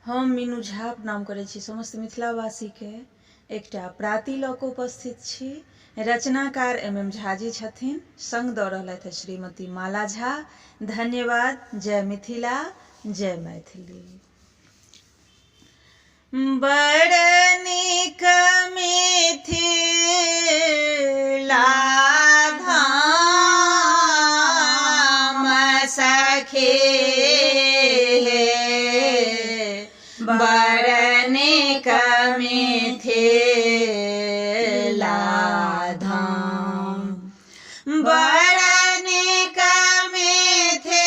हम मीनू झा प्रणाम करै छी समस्त मिथिलावासी के। एकटा प्राति लऽ कऽ उपस्थित छी। रचनाकार MM झा जी छथिन, संग दऽ रहलथि श्रीमती माला झा। धन्यवाद। जय मिथिला, जय मैथिली। बड़ नीक मिथिला धाम सखी, बड़ नीक मिथिला धाम, बड़ नीक मिथिला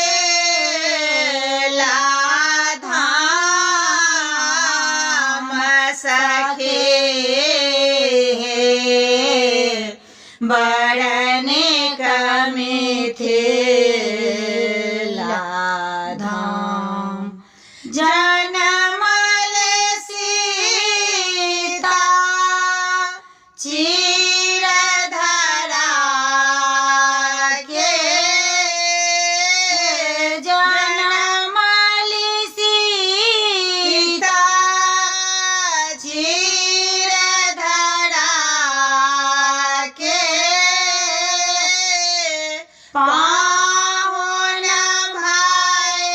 धाम सखी, बड़ नीक मिथिला धाम। जनमल सीता चिरधरा के, जनमल सीता चिरधरा के, पाहुन भाए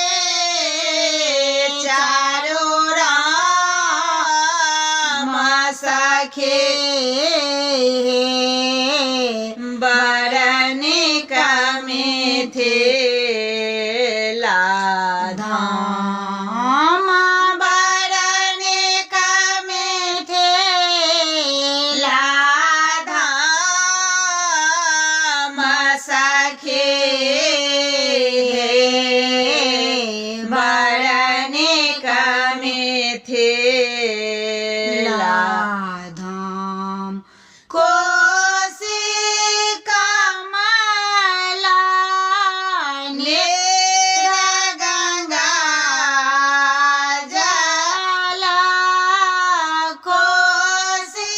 चारो राम सखी, बड़ नीक मिथिला धाम, बड़ नीक मिथिला धाम सखी, बड़ नीक मिथिला धाम। कोसी कमला नीर गंगा जल, कोसी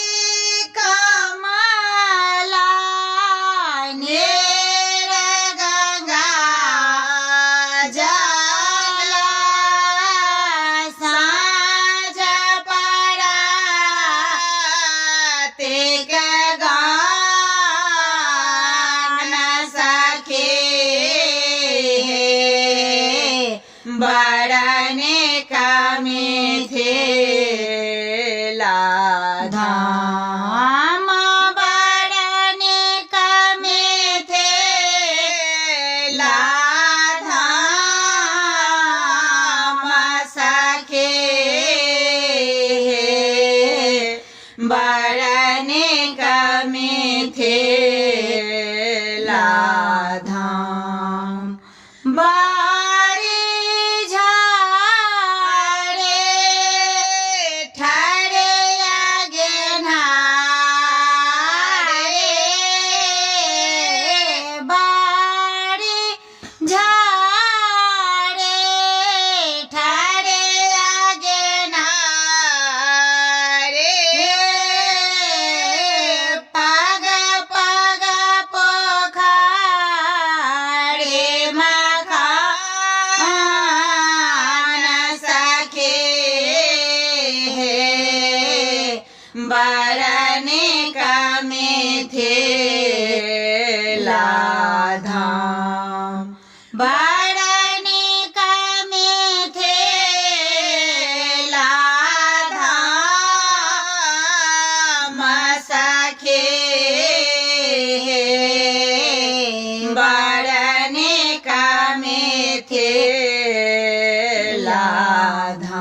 कमला नीर गंगा जल, साँझ परातिक गान सखी, बड़ नीक मिथिला धाम, बड़ नीक मिथिला धाम सखी, बड़ नीक मिथिला धाम। बारी झारे ठरे अगेन्हारे, बारी झारे ठरे अगेन्हारे, पग पग पोखरे मखान सखी, बड़ नीक मिथिला धाम, बड़ नीक मिथिला धाम सखी, बड़ नीक मिथिला धाम।